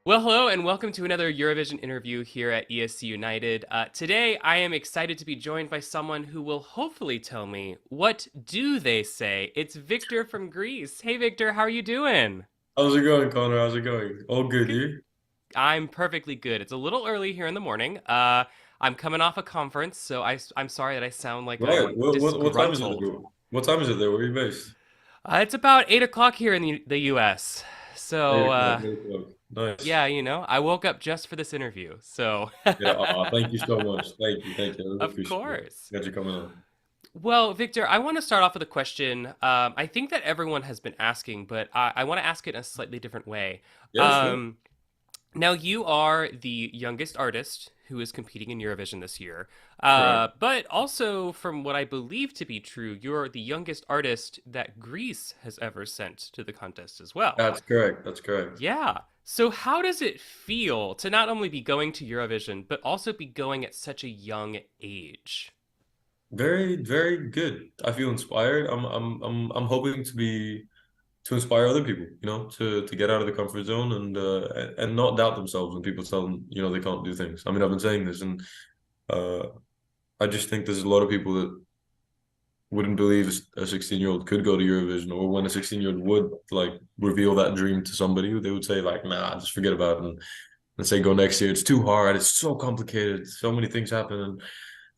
Well, hello, and welcome to another Eurovision interview here at ESCUnited. Today, I am excited to be joined by someone who will hopefully tell me what do they say. It's Victor from Greece. Hey, Victor, how are you doing? How's it going, Connor? How's it going? All good, Good. you? I'm perfectly good. It's a little early here in the morning. I'm coming off a conference, so I'm sorry that I sound like Right. I'm What time is it disgruntled. there? What time is it there? Where are you based? It's about 8 o'clock here in the U.S. Eight So, o'clock. 8 o'clock. Nice. yeah, I woke up just for this interview. So, Yeah. Thank you so much. Thank you. Thank you. I really of appreciate it. course. Glad you're coming on. Well, Victor, I want to start off with a question. I think that everyone has been asking, but I want to ask it in a slightly different way. Yeah, sure. Um, Now, you are the youngest artist who is competing in Eurovision this year. Correct. But also, from what I believe to be true, you're the youngest artist that Greece has ever sent to the contest as well. That's correct. That's correct. Yeah. So, how does it feel to not only be going to Eurovision, but also be going at such a young age? Very, very good. I feel inspired. I'm hoping to inspire other people, to get out of the comfort zone and not doubt themselves when people tell them, they can't do things. I mean, I've been saying this, and uh, I just think there's a lot of people that wouldn't believe a 16-year-old could go to Eurovision, or when a 16-year-old would like reveal that dream to somebody, they would say like, nah, just forget about it, and say go next year. It's too hard. It's so complicated. So many things happen,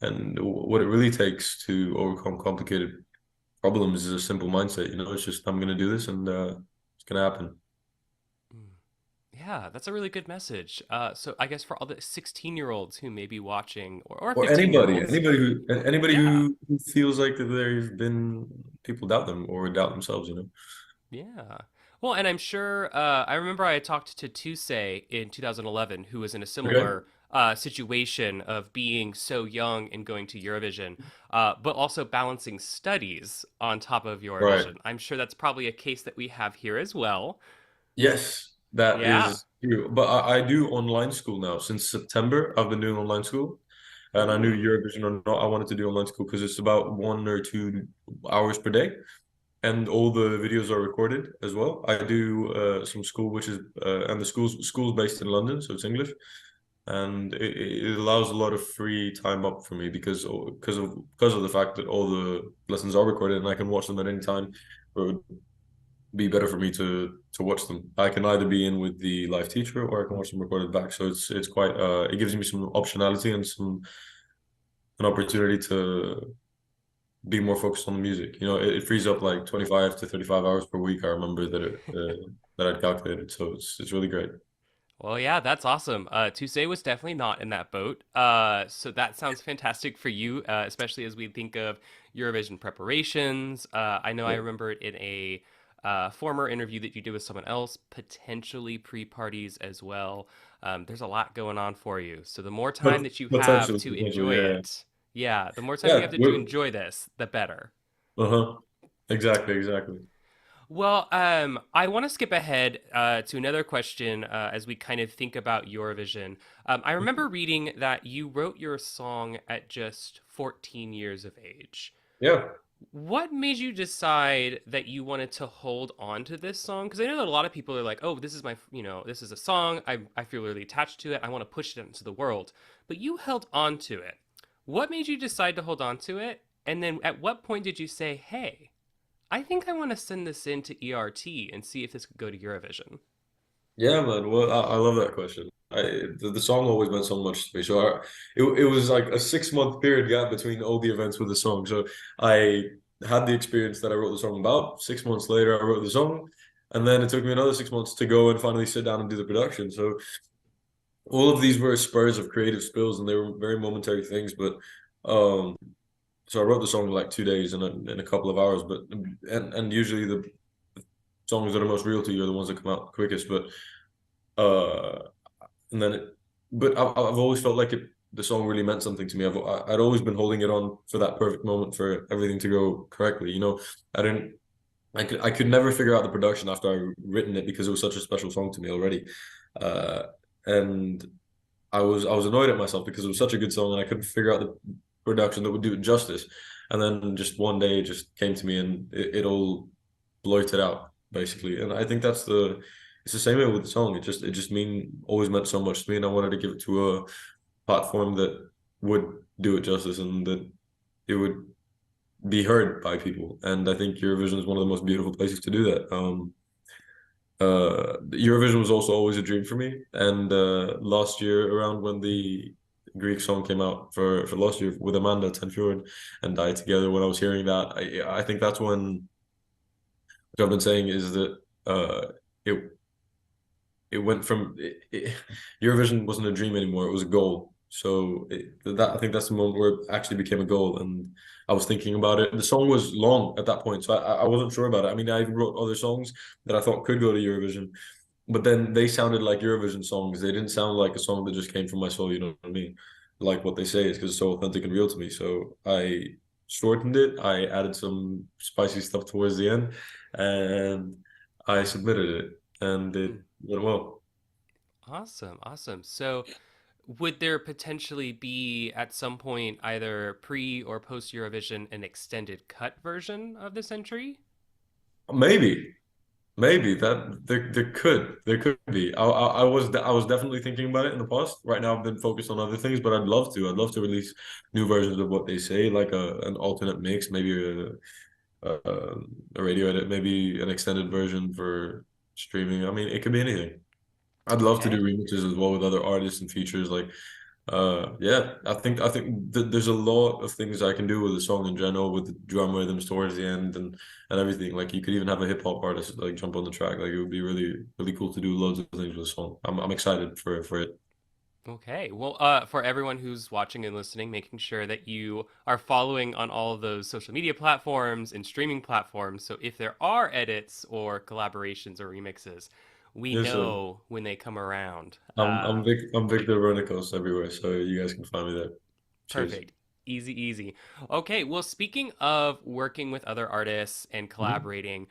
and what it really takes to overcome complicated problems is a simple mindset. It's just I'm gonna do this, and it's gonna happen. Mm. Yeah, that's a really good message. So I guess for all the 16-year-olds who may be watching, or Or 15-year-olds, anybody yeah, who feels like that they've been people doubt them or doubt themselves. yeah. Well, and I'm sure, I remember I talked to Tusay in 2011, who was in a Okay. similar situation of being so young and going to Eurovision, but also balancing studies on top of Right. Eurovision. I'm sure that's probably a case that we have here as well. Yes, that Yeah. is true. But I do online school now. Since September, I've been doing online school. And I knew Ooh. Eurovision or not, I wanted to do online school because it's about 1 or 2 hours per day. And all the videos are recorded as well. I do some school, which is, and the school's based in London, so it's English. And it allows a lot of free time up for me because of the fact that all the lessons are recorded and I can watch them at any time. Or be better for me to watch them. I can either be in with the live teacher or I can watch them recorded back. So it's quite it gives me some optionality and an opportunity to be more focused on the music. It frees up like 25 to 35 hours per week. I remember that I'd calculated. So it's really great. Well, yeah, that's awesome. Tusay was definitely not in that boat. So that sounds fantastic for you, especially as we think of Eurovision preparations. I know I Yeah. remember it in a former interview that you did with someone else, potentially pre-parties as well. There's a lot going on for you. So the more time But that you have to potentially, enjoy yeah. it, yeah, the more time you Yeah. have to enjoy this, the better. Uh-huh. Exactly, exactly. Well, I want to skip ahead to another question as we kind of think about Eurovision. I remember reading that you wrote your song at just 14 years of age. Yeah. What made you decide that you wanted to hold on to this song? Because I know that a lot of people are like, oh, this is this is a song. I feel really attached to it. I want to push it out into the world. But you held on to it. What made you decide to hold on to it? And then at what point did you say, hey, I think I want to send this in to ERT and see if this could go to Eurovision. Yeah, man. Well, I love that question. The song always meant so much to me. It was like a 6 month period gap between all the events with the song. So I had the experience that I wrote the song about. 6 months later, I wrote the song, and then it took me another 6 months to go and finally sit down and do the production. So all of these were spurs of creative spills, and they were very momentary things. But um, so I wrote the song in like 2 days in a couple of hours. But and usually the songs that are most real to you are the ones that come out quickest. But uh, and then I've always felt like the song really meant something to me. I'd always been holding it on for that perfect moment for everything to go correctly. I didn't, I could never figure out the production after I written it because it was such a special song to me already. Uh, and I was annoyed at myself because it was such a good song and I couldn't figure out the production that would do it justice. And then just one day it just came to me and it all blurted out basically. And I think it's the same way with the song. It just always meant so much to me, and I wanted to give it to a platform that would do it justice and that it would be heard by people. And I think Eurovision is one of the most beautiful places to do that. Eurovision was also always a dream for me. And last year, around when the Greek song came out for last year with Amanda Tenfjord and I together, when I was hearing that, I think that's when what I've been saying is that it it went from Eurovision wasn't a dream anymore; it was a goal. So that I think that's the moment where it actually became a goal, and I was thinking about it. The song was long at that point, so I wasn't sure about it. I mean, I even wrote other songs that I thought could go to Eurovision, but then they sounded like Eurovision songs. They didn't sound like a song that just came from my soul. You know what I mean? Like what they say is because it's so authentic and real to me. So I shortened it. I added some spicy stuff towards the end, and I submitted it, and Hmm. it went well. Awesome, awesome. So, would there potentially be at some point either pre or post Eurovision an extended cut version of this entry? Maybe, maybe that there could be. I was definitely thinking about it in the past. Right now, I've been focused on other things, but I'd love to. I'd love to release new versions of what they say, like a an alternate mix, maybe a radio edit, maybe an extended version for streaming. I mean, it could be anything. I'd love to do Okay. remixes as well with other artists and features. Like, yeah, I think th there's a lot of things I can do with the song in general, with the drum rhythms towards the end and everything. Like, you could even have a hip hop artist like jump on the track. Like, it would be really cool to do loads of things with the song. I'm excited for it. Okay. Well, for everyone who's watching and listening, making sure that you are following on all of those social media platforms and streaming platforms. So if there are edits or collaborations or remixes, we Yes, sir. know when they come around. I'm Victor Vernicos everywhere, so you guys can find me there. Cheers. Perfect. Easy, easy. Okay, well, speaking of working with other artists and Mhm. collaborating,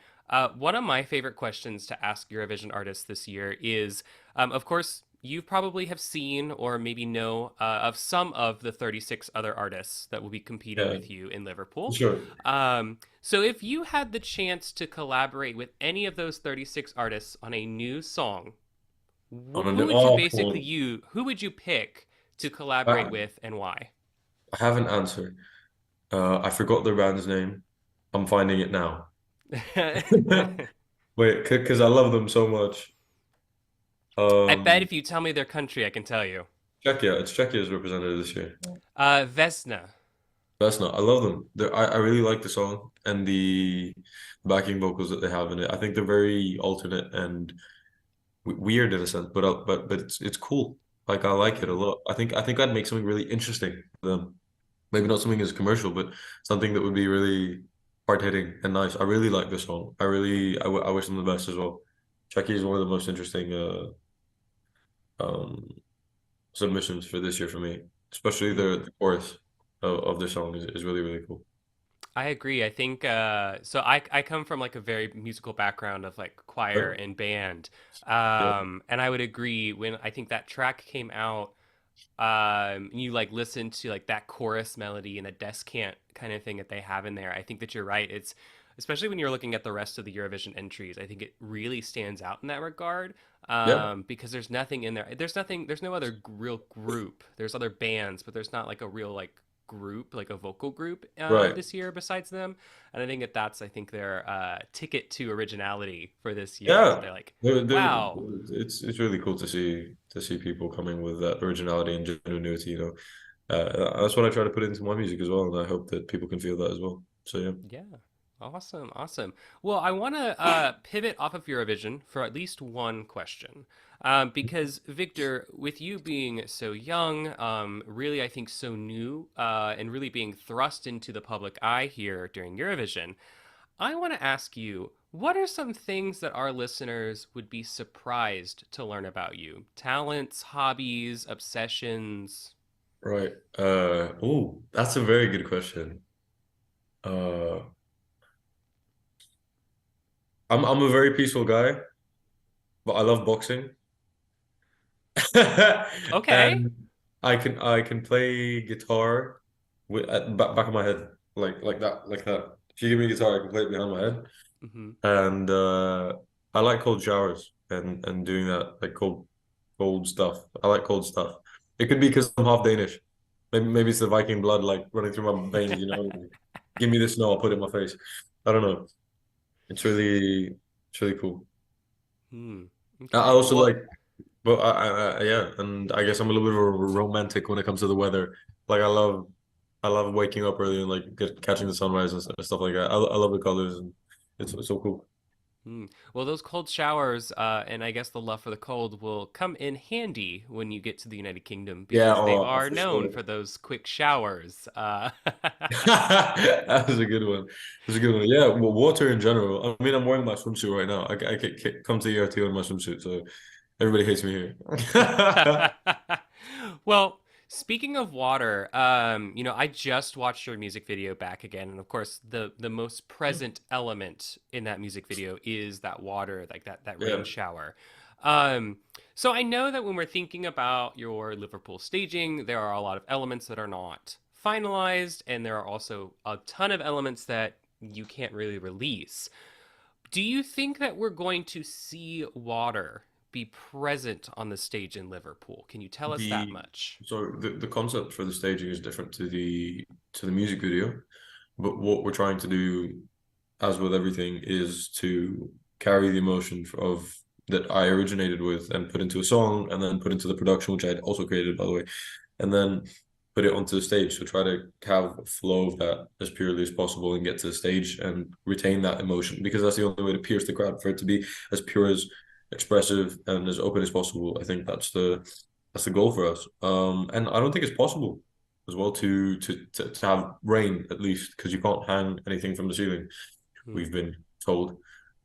one of my favorite questions to ask Eurovision artists this year is, of course, you probably have seen or maybe know of some of the 36 other artists that will be competing Yeah, with you in Liverpool. sure. So if you had the chance to collaborate with any of those 36 artists on a new song, On a who new, would you oh, come basically on. you who would you pick to collaborate I, with and why? I have an answer. I forgot the band's name. I'm finding it now. Wait, because I love them so much. I bet Um, if you tell me their country, I can tell you. Czechia. It's Czechia's representative this year. Vesna. That's not. I love them. I really like the song and the backing vocals that they have in it. I think they're very alternate and weird in a sense, but it's cool. Like I like it a Hmm. lot. I think I'd make something really interesting for them. Maybe not something as commercial, but something that would be really hard hitting and nice. I really like this song. I wish them the best as well. Chucky is one of the most interesting um, submissions for this year for me, especially Hmm. the chorus of the song is really cool. I agree. I think so. I come from like a very musical background of like choir Right? and band, Yeah, and I would agree when I think that track came out. And you like listen to like that chorus melody and the descant kind of thing that they have in there. I think that you're right. It's especially when you're looking at the rest of the Eurovision entries. I think it really stands out in that regard yeah, because there's nothing in there. There's nothing. There's no other real group. There's other bands, but there's not like a real like group, like a vocal group right. this year besides them. And I think that that's I think their ticket to originality for this year is that Yeah, they're like, they're, wow, it's really cool to see people coming with that originality and genuinity. You know, that's what I try to put into my music as well, and I hope that people can feel that as well. So yeah. yeah. Awesome, awesome. Well, I want to pivot off of Eurovision for at least one question. Because, Victor, with you being so young, really, I think so new, and really being thrust into the public eye here during Eurovision, I want to ask you what are some things that our listeners would be surprised to learn about you? Talents, hobbies, obsessions? Right. Oh, that's a very good question. Uh, I'm a very peaceful guy, but I love boxing. Okay. And I can play guitar with at back of my head like that. If you give me a guitar, I can play it behind my head. Hmm. And I like cold showers. and doing that like cold stuff. I like cold stuff. It could be because I'm half Danish. Maybe it's the Viking blood like running through my veins, you know. Give me the snow, I'll put it in my face. I don't know. It's really cool. Hmm. I Okay. also Well, like, but yeah, and I guess I'm a little bit of a romantic when it comes to the weather. Like I love waking up early and like catching the sunrise and stuff like that. I love the colors and it's so cool. well, those cold showers, and I guess the love for the cold will come in handy when you get to the United Kingdom Yeah, because they are for known sure. for those quick showers. That was a good one. That was a good one. Yeah, well, water in general. I mean, I'm wearing my swimsuit right now. I can come to ERT in my swimsuit, so everybody hates me here. Well, speaking of water, I just watched your music video back again, and of course, the most present element in that music video is that water, like that rain Yeah, shower. Um, so I know that when we're thinking about your Liverpool staging, there are a lot of elements that are not finalized, and there are also a ton of elements that you can't really release. Do you think that we're going to see water be present on the stage in Liverpool? Can you tell us that the much? the concept for the staging is different to the music video, but what we're trying to do, as with everything, is to carry the emotion of that I originated with and put into a song and then put into the production, which I had also created, by the way, and then put it onto the stage. So try to have a flow of that as purely as possible and get to the stage and retain that emotion because that's the only way to pierce the crowd for it to be as pure as expressive and as open as possible. I think that's the goal for us. And I don't think it's possible as well to have rain at least because you can't hang anything from the ceiling. Hmm. We've been told,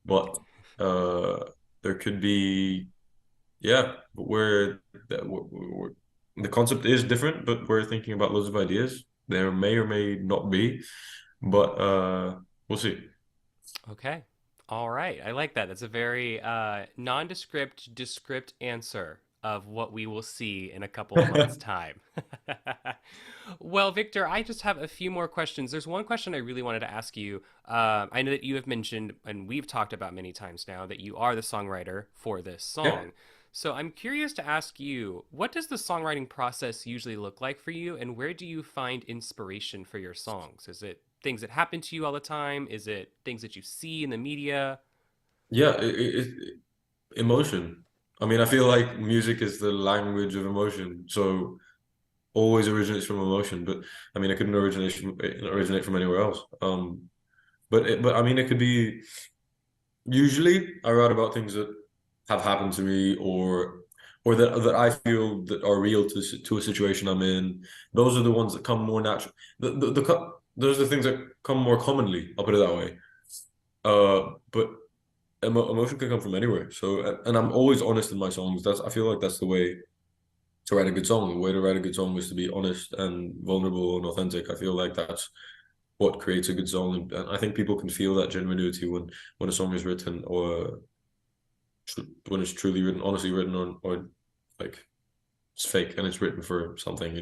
but uh, there could be yeah, but the concept is different, but we're thinking about loads of ideas. There may or may not be, but we'll see. Okay. All right. I like that. That's a very nondescript, descript answer of what we will see in a couple of months' time. Well, Victor, I just have a few more questions. There's one question I really wanted to ask you. I know that you have mentioned, and we've talked about many times now, that you are the songwriter for this Yeah, song. So I'm curious to ask you, what does the songwriting process usually look like for you, and where do you find inspiration for your songs? Is it things that happen to you all the time? Is it things that you see in the media? yeah, emotion. I mean, I feel like music is the language of emotion, so always originates from emotion. But I mean, it couldn't originate from anywhere else. But I mean, it could be. Usually, I write about things that have happened to me or that I feel that are real to a situation I'm in. Those are the ones that come more natural. Those are the things that come more commonly. I'll put it that way. But emotion can come from anywhere. So, and I'm always honest in my songs. I feel like that's the way to write a good song. The way to write a good song is to be honest and vulnerable and authentic. I feel like that's what creates a good song, and I think people can feel that genuinity when a song is written or when it's truly written, honestly written, or like it's fake and it's written for something,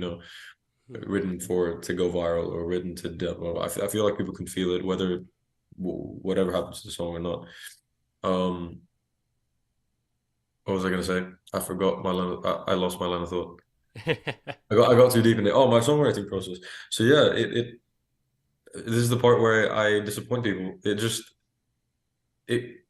Hmm. written for to go viral or written to. Well, I feel like people can feel it whether whatever happens to the song or not. Um, what was I gonna say? I forgot my line. I lost my line of thought. I got too deep in it. Oh, my songwriting process. So yeah, it this is the part where I disappoint people. It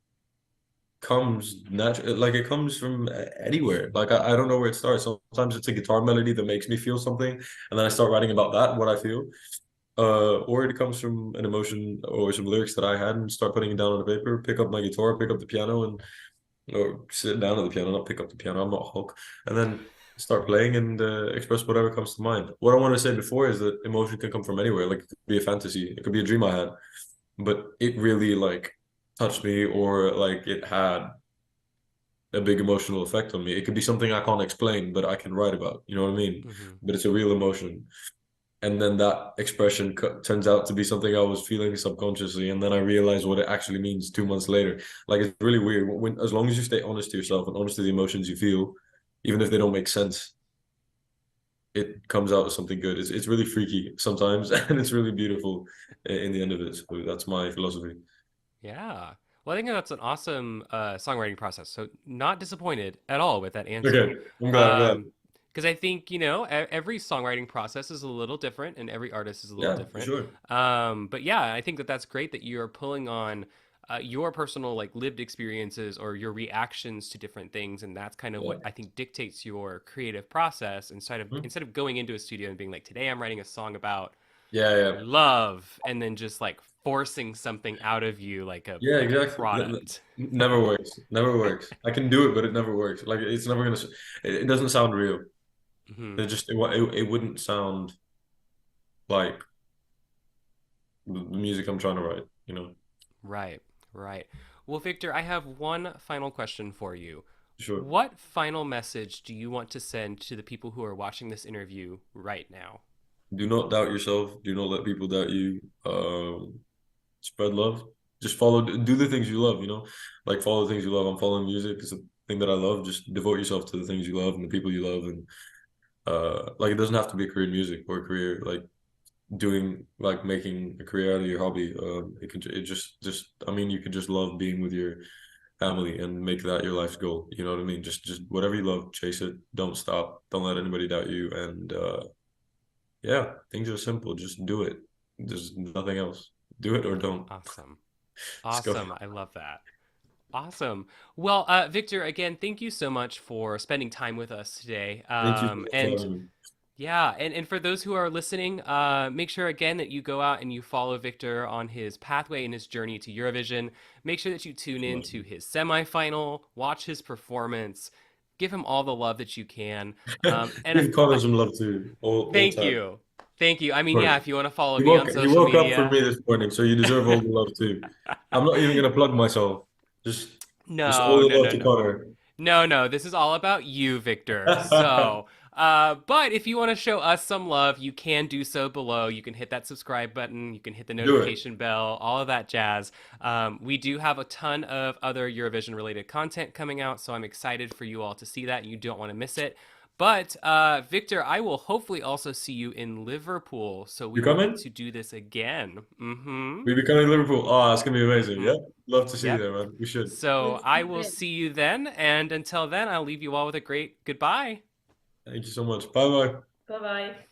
comes natural, like it comes from anywhere. Like I don't know where it starts. Sometimes it's a guitar melody that makes me feel something, and then I start writing about that, what I feel. Or it comes from an emotion or some lyrics that I had and start putting it down on the paper, pick up my guitar, pick up the piano and or sit down at the piano, not pick up the piano, I'm not Hulk, and then start playing and express whatever comes to mind. What I want to say before is that emotion can come from anywhere. Like it could be a fantasy, it could be a dream I had, but it really like touched me or like it had a big emotional effect on me. It could be something I can't explain, but I can write about. You know what I mean? Hmm. But it's a real emotion. And then that expression turns out to be something I was feeling subconsciously, and then I realized what it actually means 2 months later. Like it's really weird. As long as you stay honest to yourself and honest to the emotions you feel, even if they don't make sense, it comes out as something good. It's really freaky sometimes, and it's really beautiful in the end of it. So that's my philosophy. Yeah. Well, I think that's an awesome songwriting process. So not disappointed at all with that answer. Okay, I'm glad. I'm glad. Um, because I think every songwriting process is a little different, and every artist is a little Yeah, for different. sure. But yeah, I think that that's great that you're pulling on your personal like lived experiences or your reactions to different things, and that's kind of Yeah. what I think dictates your creative process Mhm. instead of going into a studio and being like, today I'm writing a song about Yeah, yeah. love, and then just like forcing something out of you Yeah, like a exactly. product. Never works. Never works. I can do it, but it never works. Like it's never gonna. It doesn't sound real. Hmm. It wouldn't sound like the music I'm trying to write. You know. Right, right. Well, Victor, I have one final question for you. Sure. What final message do you want to send to the people who are watching this interview right now? Do not doubt yourself. Do not let people doubt you. Spread love. Just follow. Do the things you love. You know, like follow the things you love. I'm following music. It's a thing that I love. Just devote yourself to the things you love and the people you love, and like it doesn't have to be a career in music or a career like doing like making a career out of your hobby. It just I mean you could just love being with your family and make that your life's goal. You know what I mean? Just whatever you love, chase it. Don't stop. Don't let anybody doubt you. And yeah, things are simple. Just do it. There's nothing else. Do it or don't. Awesome. Just go. Awesome. I love that. Awesome. Well, Victor, again, thank you so much for spending time with us today. Thank you so much for And having me. yeah, and for those who are listening, make sure again that you go out and you follow Victor on his pathway and his journey to Eurovision. Make sure that you tune in to his semifinal, watch his performance, give him all the love that you can. And Give Connor some love too, all thank time. you. Thank you. I Of mean, yeah, course. if you want to follow He me on woke he social woke up for media. me this morning, so you deserve all the love too. I'm not even gonna plug myself. Just just all No, the no, love no, to no. Connor. No, no, this is all about you, Victor. So, but if you want to show us some love, you can do so below. You can hit that subscribe button, you can hit the Do it. notification bell, all of that jazz. We do have a ton of other Eurovision related content coming out, so I'm excited for you all to see that. You don't want to miss it. But Victor, I will hopefully also see you in Liverpool, so we You will get coming? to do this again. Mm-hmm. We be coming to Liverpool. Oh, it's gonna be amazing. Mm-hmm. Yeah. Love to see you Yep. there, man. We should. So Let's I do will it. see you then, and until then, I'll leave you all with a great goodbye. Thank you so much. Bye bye. Bye bye.